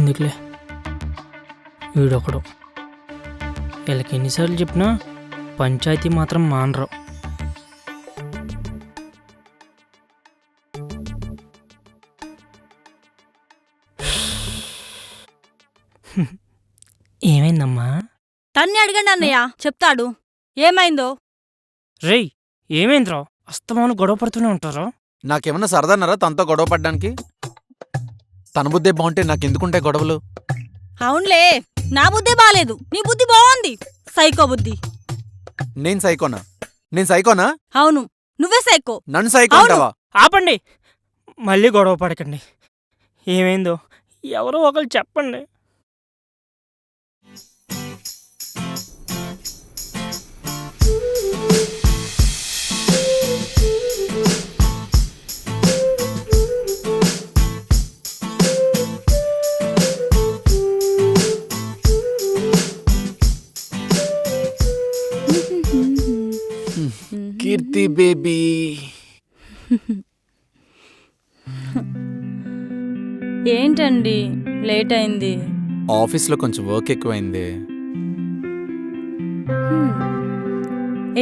ఎందుకులే, వీడొకడు. వీళ్ళకి ఎన్నిసార్లు చెప్పినా పంచాయతీ మాత్రం మానరు. ఏమైందమ్మా? తన్ని అడగండి అన్నయ్య, చెప్తాడు ఏమైందో. రేయ్, ఏమైందిరా? అస్తమాను గొడవ పడుతూనే ఉంటారా? నాకేమన్నా సరదన్నారా తనతో గొడవ పడ్డానికి? తన బుద్ధే బాగుంటే నాకెందుకుంటాయి గొడవలు? అవునులే, నా బుద్ధే బాలేదు, నీ బుద్ధి బాగుంది. సైకో బుద్ధి. నేను సైకోనా? నేను సైకోనా? అవును, నువ్వే సైకో. నన్ను సైకో అంటావా? ఆపండి, మళ్ళీ గొడవ పడకండి. ఏమైందో ఎవరో ఒకరు చెప్పండి. కీర్తి బేబీ, ఏంటండి లేట్ అయింది? ఆఫీస్లో కొంచెం వర్క్ ఎక్కువైంది.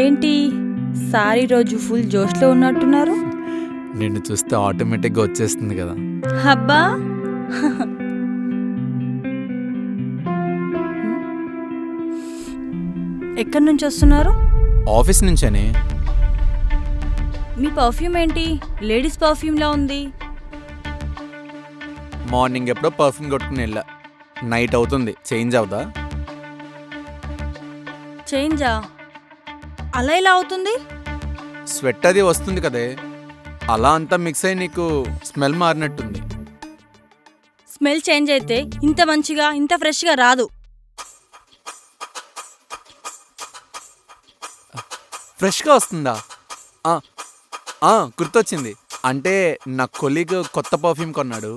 ఏంటి సారీ రోజు ఫుల్ జోష్లో ఉన్నట్టున్నారు? నిన్ను చూస్తే ఆటోమేటిక్గా వచ్చేస్తుంది కదా. అబ్బా, ఎక్కడి నుంచి వస్తున్నారు? ఆఫీస్ నుంచేనే. మీ పర్ఫ్యూమ్ ఏంటి లేడీస్ పర్ఫ్యూమ్లా ఉంది? మార్నింగ్ ఎప్పుడో పర్ఫ్యూమ్ కొట్టుకుని వెళ్ళా, నైట్ అవుతుంది, చేంజ్ అవుదా? చేంజా? అలా ఎలా అవుతుంది? స్వెట్ అది వస్తుంది కదే, అలా అంతా మిక్స్ అయి నీకు స్మెల్ మారినట్టుంది. స్మెల్ చేంజ్ అయితే ఇంత మంచిగా ఇంత ఫ్రెష్గా రాదు. ఫ్రెష్గా వస్తుందా? గుర్తొచ్చింది. అంటే నా కొలీగ్ కొత్త పర్ఫ్యూమ్ కొన్నాడు,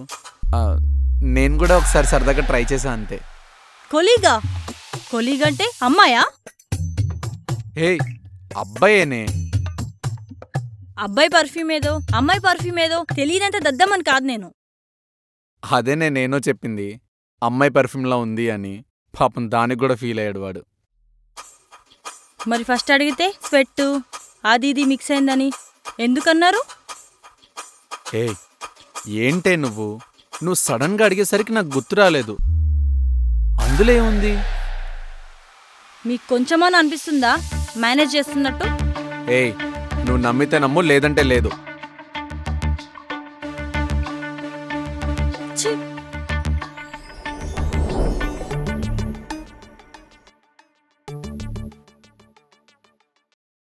నేను కూడా ఒకసారి సరదాగా ట్రై చేశా అంతే. కొలీగా? కొలీగ్ అంటే అమ్మాయా? హే, అబ్బాయేనే. అబ్బాయి పర్ఫ్యూమ్ ఏదో అమ్మాయి పర్ఫ్యూమ్ ఏదో తెలియనంత దద్దమని కాదు నేను. అదేనే నేనో చెప్పింది, అమ్మాయి పర్ఫ్యూమ్లా ఉంది అని. పాపం దానికి కూడా ఫీల్ అయ్యాడు వాడు. మరి ఫస్ట్ అడిగితే స్వెట్ అది ఇది మిక్స్ అయిందని ఎందుకన్నారు? ఏ ఏంటే నువ్వు సడన్గా అడిగేసరికి నాకు గుర్తు రాలేదు. అందులో ఏముంది? మీకు కొంచెమని అనిపిస్తుందా మేనేజ్ చేస్తున్నట్టు? ఏయ్, నువ్వు నమ్మితే నమ్ము, లేదంటే లేదు. ఛీ!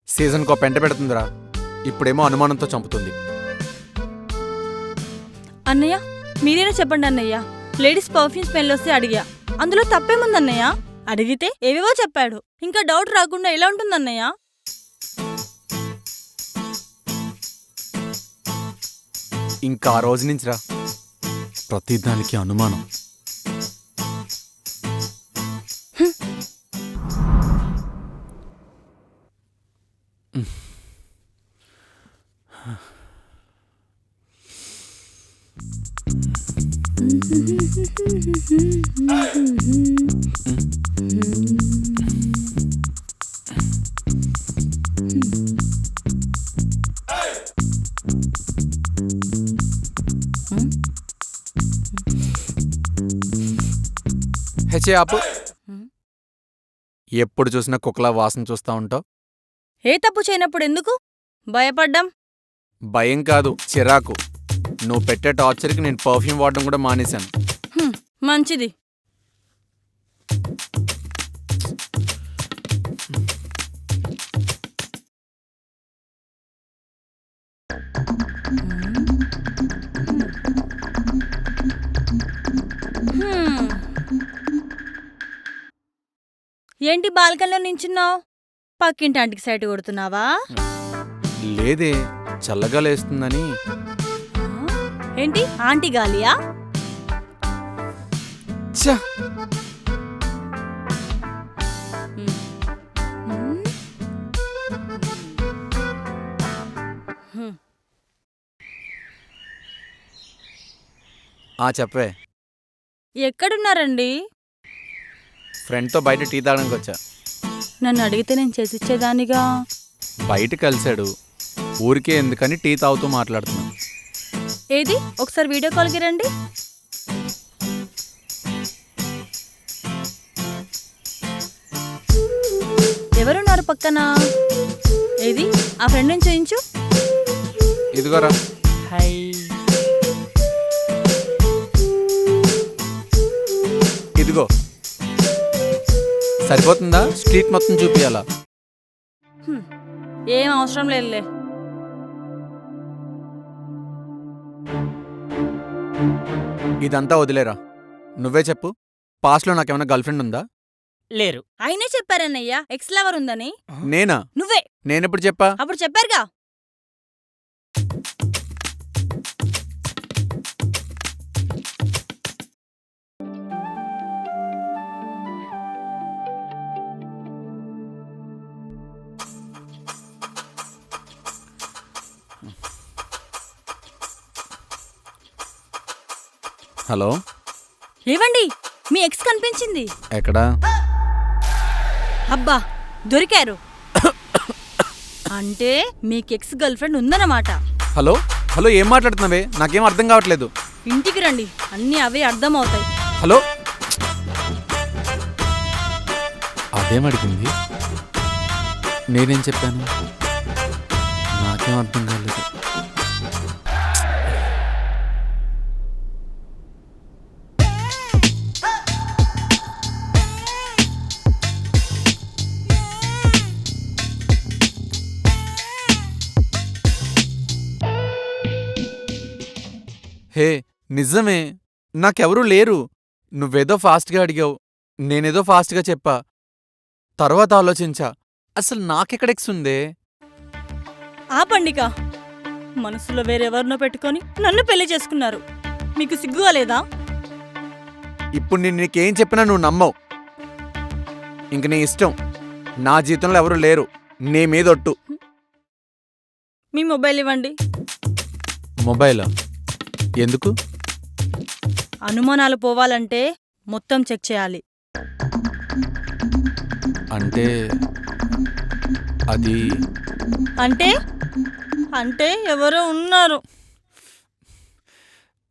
సీజన్కో పెంట పెడుతుందిరా, ఇప్పుడేమో అనుమానంతో చంపుతుంది. అన్నయ్య, మీరేనా చెప్పండి అన్నయ్య. లేడీస్ పర్ఫ్యూమ్ స్మెల్ వస్తే అడిగా, అందులో తప్పేముందన్నయ్య? అడిగితే ఏవేవో చెప్పాడు, ఇంకా డౌట్ రాకుండా ఎలా ఉంటుందన్నయ్య? ఇంకా ఆ రోజు నుంచి రా, ప్రతిదానికి అనుమానం. హెచే ఆపు. ఎప్పుడు చూసినా కుక్కలా వాసన చూస్తా ఉంటావు. ఏ తప్పు చేయనప్పుడు ఎందుకు భయపడ్డం? భయం కాదు, చిరాకు. నువ్వు పెట్టే టార్చర్కి నేను పర్ఫ్యూమ్ వాడడం కూడా మానేశాను. మంచిది. ఏంటి బాల్కనీలో నించున్నావు? పక్కింటి ఆంటీకి సైట్ కొడుతున్నావా? లేదే, చల్లగా లేస్తుందని. ఏంటి ఆంటీ గాలియా? ఛ! చెప్పే. ఎక్కడున్నారండి? ఫ్రెండ్తో బయట టీ తాగడానికి వచ్చా. నన్ను అడిగితే నేను చేసిచ్చేదానిగా. బయట కలిశాడు, ఊరికే ఎందుకని టీ తాగుతూ మాట్లాడుతున్నా. ఏది ఒకసారి వీడియో కాల్కి రండి. ఎవరున్నారు పక్కన? ఏది ఆ ఫ్రెండ్ నుంచి చూయించు. ఇదిగోరా. హై. ఇదిగో. సరిపోతుందా? స్ట్రీట్ మొత్తం చూపియాలా? ఏం అవసరం లేదులే. ఇదంతా వదిలేరా. నువ్వే చెప్పు, పాస్ట్లో నాకేమైనా గర్ల్ ఫ్రెండ్ ఉందా? లేరు. ఆయనే చెప్పారన్నయ్య ఎక్స్ లవర్ ఉందని. నేనా? నువ్వే. నేనెప్పుడు చెప్పా? అప్పుడు చెప్పారుగా. హలో. ఏవండి, మీ ఎక్స్ కనిపించింది. ఎక్కడా? అబ్బా దొరికారు. అంటే మీకు ఎక్స్ గర్ల్ ఫ్రెండ్ ఉందన్నమాట. హలో హలో, ఏం మాట్లాడుతున్నావే? నాకేం అర్థం కావట్లేదు. ఇంటికి రండి, అన్నీ అవే అర్థం అవుతాయి. హలో. అదేం అడిగింది? నేనేం చెప్పాను? నాకేం అర్థం కాలేదు. హే, నిజమే, నాకెవరూ లేరు. నువ్వేదో ఫాస్ట్గా అడిగావు, నేనేదో ఫాస్ట్గా చెప్పా. తర్వాత ఆలోచించా, అసలు నాకెక్కడ ఎక్స్ ఉందే? ఆ పండిక మనసులో వేరెవరినో పెట్టుకొని నన్ను పెళ్లి చేసుకున్నారు. మీకు సిగ్గుగా లేదా? ఇప్పుడు నేను నీకేం చెప్పినా నువ్వు నమ్మవు. ఇంక నీ ఇష్టం. నా జీవితంలో ఎవరు లేరు, నీ మీదొట్టు. మీ మొబైల్ ఇవ్వండి. మొబైలా? ఎందుకు? అనుమానాలు పోవాలంటే మొత్తం చెక్ చేయాలి. అంటే అది అంటే అంటే ఎవరో ఉన్నారు.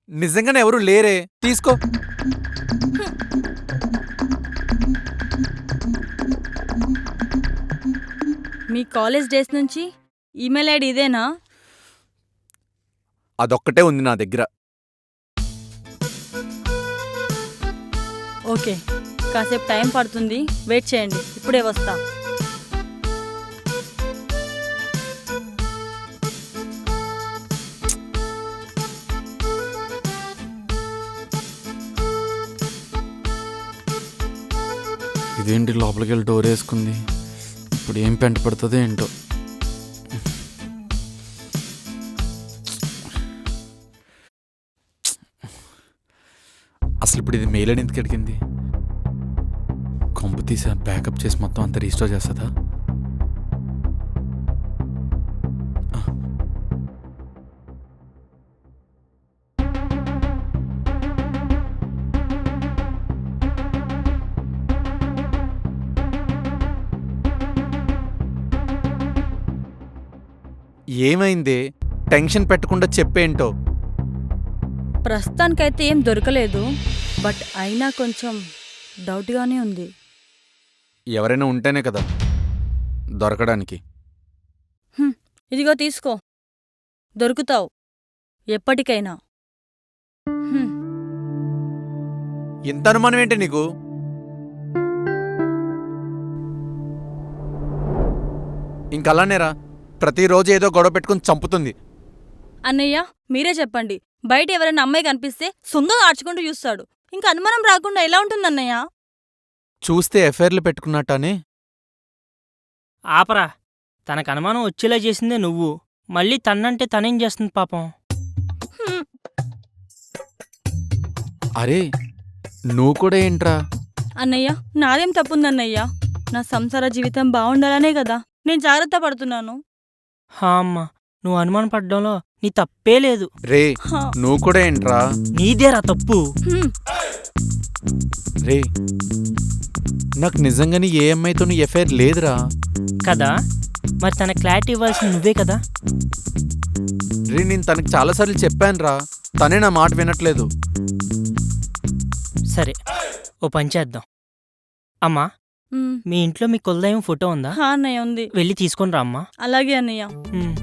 నిజంగానే ఎవరు లేరే. తీసుకో. మీ కాలేజ్ డేస్ నుంచి ఈమెయిల్ ఐడి ఇదేనా? అదొక్కటే ఉంది నా దగ్గర. ఓకే, కాసేపు టైం పడుతుంది, వెయిట్ చేయండి, ఇప్పుడే వస్తా. ఇదేంటి లోపలికి వెళ్ళి డోర్ వేసుకుంది? ఇప్పుడు ఏం పెంట పడుతుందో ఏంటో. అసలు ఇప్పుడు ఇది మెయిల్ అని ఎందుకు అడిగింది? కొంపు తీసా బ్యాకప్ చేసి మొత్తం అంతా రీస్టోర్ చేస్తుందా? ఏమైందే? టెన్షన్ పెట్టకుండా చెప్పేంటో. ప్రస్తుతానికైతే ఏం దొరకలేదు, బట్ అయినా కొంచెం డౌట్గానే ఉంది. ఎవరైనా ఉంటేనే కదా దొరకడానికి. ఇదిగో తీసుకో, దొరుకుతావు ఎప్పటికైనా. ఇంత అనుమానం ఏంటి నీకు? ఇంకలానేరా, ప్రతిరోజు ఏదో గొడవ పెట్టుకుని చంపుతుంది. అన్నయ్య మీరే చెప్పండి, బయట ఎవరైనా అమ్మాయి కనిపిస్తే సొంగగా ఆడ్చుకుంటూ చూస్తాడు. ఇంకా అనుమానం రాకుండా ఎలా ఉంటుందన్నయ్య? చూస్తే ఎఫ్ఐఆర్లు పెట్టుకున్నట్టానే. ఆపరా, తనకు అనుమానం వచ్చేలా చేసిందే నువ్వు. మళ్ళీ తన్నంటే తనేం చేస్తుంది పాపం. అరే నువ్వు కూడా ఏంట్రా? అన్నయ్య నాదేం తప్పుందన్నయ్య, నా సంసార జీవితం బాగుండాలనే కదా నేను జాగ్రత్త పడుతున్నాను. హా అమ్మా, నువ్వు అనుమానం పడ్డంలో నీ తప్పే లేదు. రే నువ్వు కూడా ఏంట్రా? నీదేరా తప్పు. రే నాకు నిజంగాని ఏ అమ్మాయితోని ఎఫ్ఐఆర్ లేదురా. కదా మరి తన క్లారిటీ ఇవ్వాల్సింది నువ్వే కదా. రే నేను తనకి చాలాసార్లు చెప్పానురా, తనే నా మాట వినట్లేదు. సరే ఓ పని చేద్దాం. అమ్మా ఉమ్, మీ ఇంట్లో మీ కులదైవం ఫోటో ఉందా? హా అన్నయ్య ఉంది. వెళ్ళి తీసుకొని రా అమ్మా. అలాగే అన్నయ్య. ఉమ్.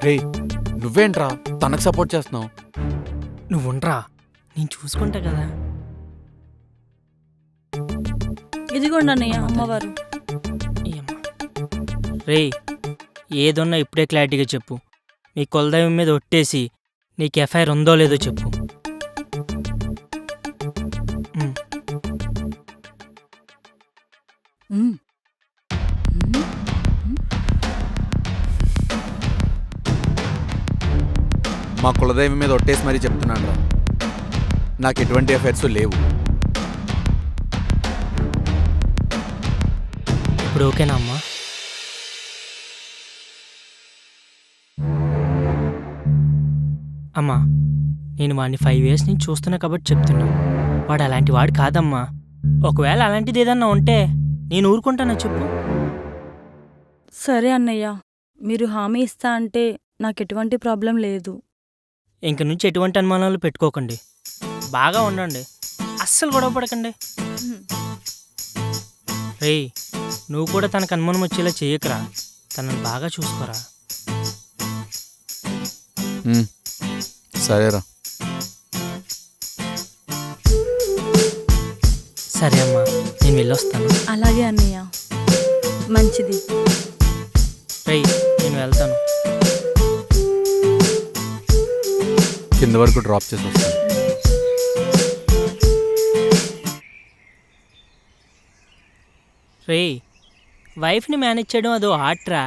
రే నువ్వేంట్రా తనకు సపోర్ట్ చేస్తున్నావు? నువ్వు ఉండరా, నేను చూసుకుంటా కదా. ఇదిగోండి అన్నయ్య అమ్మవారు. రే ఏదున్నా ఇప్పుడే క్లారిటీగా చెప్పు. నీ కులదైవం మీద ఒట్టేసి నీకు ఎఫ్ఐఆర్ ఉందో లేదో చెప్పు. ఉమ్. ఉమ్, ఉమ్, మా కులదైవం మీద ఒట్టేసి మరీ చెప్తున్నాను రా, నాకు ఎటువంటి ఎఫైర్స్ లేవు. ఇప్పుడు ఓకేనా అమ్మా? అమ్మా నేను వాడిని 5 years నుంచి చూస్తున్నా కాబట్టి చెప్తున్నా, వాడు అలాంటి వాడు కాదమ్మా. ఒకవేళ అలాంటిది ఏదన్నా ఉంటే నేను ఊరుకుంటానా చెప్పు? సరే అన్నయ్య, మీరు హామీ ఇస్తా అంటే నాకు ఎటువంటి ప్రాబ్లం లేదు. ఇంక నుంచి ఎటువంటి అనుమానాలు పెట్టుకోకండి, బాగా ఉండండి, అస్సలు గొడవ పడకండి. ఉమ్, రేయ్ నువ్వు కూడా తనకు అనుమానం వచ్చేలా చేయకరా, తనని బాగా చూసుకోరా. సరేరా. సరే అమ్మా నేను వెళ్ళొస్తాను. అలాగే అన్నయ్య, మంచిది. రేయ్ నేను వెళ్తాను. కింద వరకు డ్రాప్ చేసి వస్తాను. రేయ్ వైఫ్ని మేనేజ్ చేయడం అదో ఆర్ట్రా,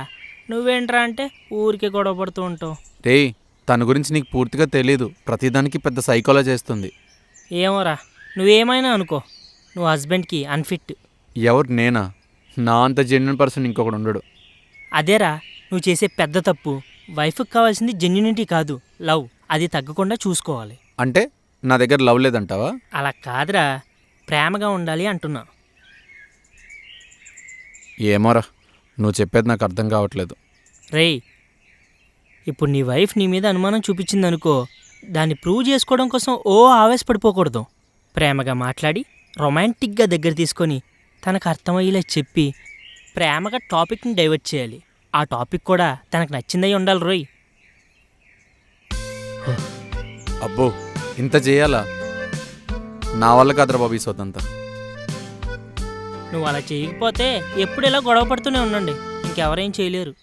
నువ్వేంట్రా అంటే ఊరికే గొడవ పడుతూ ఉంటావు. రే తన గురించి నీకు పూర్తిగా తెలీదు, ప్రతిదానికి పెద్ద సైకాలజీ చేస్తుంది. ఏమోరా నువ్వేమైనా అనుకో, నువ్వు హస్బెండ్కి అన్ఫిట్. ఎవరు నేనా? నా అంత జెన్యున్ పర్సన్ ఇంకొకడు ఉండడు. అదేరా నువ్వు చేసే పెద్ద తప్పు. వైఫ్కి కావాల్సింది జెన్యూనిటీ కాదు, లవ్. అది తగ్గకుండా చూసుకోవాలి. అంటే నా దగ్గర లవ్ లేదంటావా? అలా కాదురా, ప్రేమగా ఉండాలి అంటున్నా. ఏమోరా, నువ్వు చెప్పేది నాకు అర్థం కావట్లేదు. రేయ్ ఇప్పుడు నీ వైఫ్ నీ మీద అనుమానం చూపించిందనుకో, దాన్ని ప్రూవ్ చేసుకోవడం కోసం ఆవేశపడిపోకూడదు. ప్రేమగా మాట్లాడి రొమాంటిక్గా దగ్గర తీసుకొని తనకు అర్థమయ్యేలా చెప్పి ప్రేమగా టాపిక్ని డైవర్ట్ చేయాలి. ఆ టాపిక్ కూడా తనకు నచ్చిందై ఉండాలి రోయ్. అబ్బో ఇంత చేయాలా? నా వల్ల కాదురా బాబు ఈ సొంతంతా. నువ్వు అలా చేయకపోతే ఎప్పుడు ఇలా గొడవ పడుతూనే ఉండండి, ఇంకెవరేం చేయలేరు.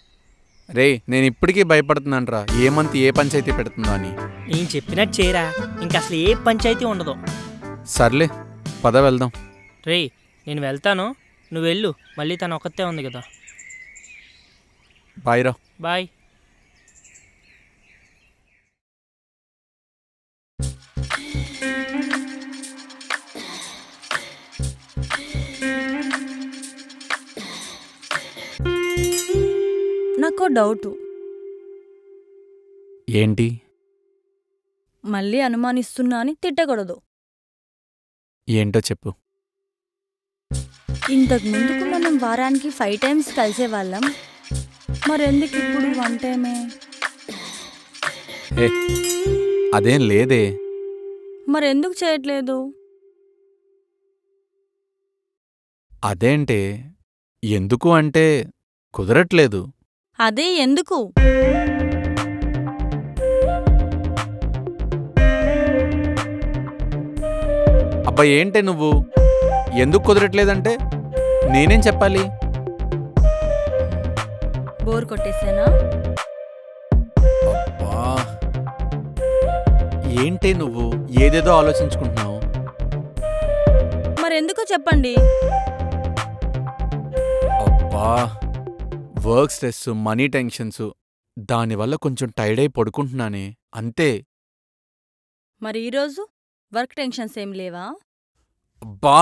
రే నేను ఇప్పటికీ భయపడుతున్నాను రా, ఏమంత ఏ పంచాయతీ పెడుతుందో అని. నేను చెప్పినట్టు చేయరా, ఇంక అసలు ఏ పంచాయతీ ఉండదు. సర్లే పద వెళ్దాం. రేయ్ నేను వెళ్తాను, నువ్వు వెళ్ళు, మళ్ళీ తను ఒక్కతే ఉంది కదా. బాయ్ రా. బాయ్. నాకు డౌటు. ఏంటి? మళ్ళీ అనుమానిస్తున్నా అని తిట్టకూడదు. ఏంటో చెప్పు. ఇంతకు ముందుకు మనం వారానికి 5 times కలిసేవాళ్ళం, మరెందుకు ఇప్పుడు 1 time? ఏ అదేం లేదే. మరెందుకు చేయట్లేదు? అదేంటే ఎందుకు అంటే కుదరట్లేదు. అదే ఎందుకు? అబ్బా ఏంటే నువ్వు, ఎందుకు కుదరట్లేదంటే నేనేం చెప్పాలి? బోర్ కొట్టేసానా? అబ్బా ఏంటే నువ్వు ఏదేదో ఆలోచించుకుంటున్నావు. మరెందుకో చెప్పండి. అబ్బా వర్క్ స్ట్రెస్, మనీ టెన్షన్స్, దానివల్ల కొంచెం టైర్డ్ అయి పడుకుంటున్నానే అంతే. మరి ఈరోజు వర్క్ టెన్షన్స్ ఏం లేవా? అబ్బా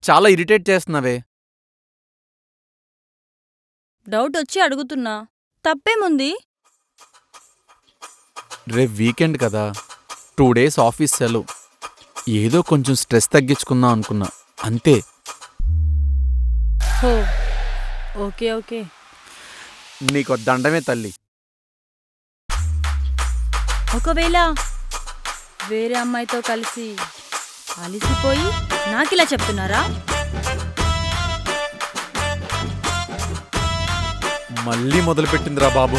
చాలా ఇరిటేట్ చేస్తున్నావే. డౌట్ వచ్చి అడుగుతున్నా, తప్పేముంది? రేపు వీకెండ్ కదా, 2 days ఆఫీస్ సెలవు. ఏదో కొంచెం స్ట్రెస్ తగ్గించుకుందాం అనుకున్నా అంతే. హో ఓకే ఓకే. నీకో దండమే తల్లి. ఒకవేళ వేరే అమ్మాయితో కలిసి అలిసిపోయి నాకిలా చెప్తున్నారా? మళ్ళీ మొదలుపెట్టిందిరా బాబు.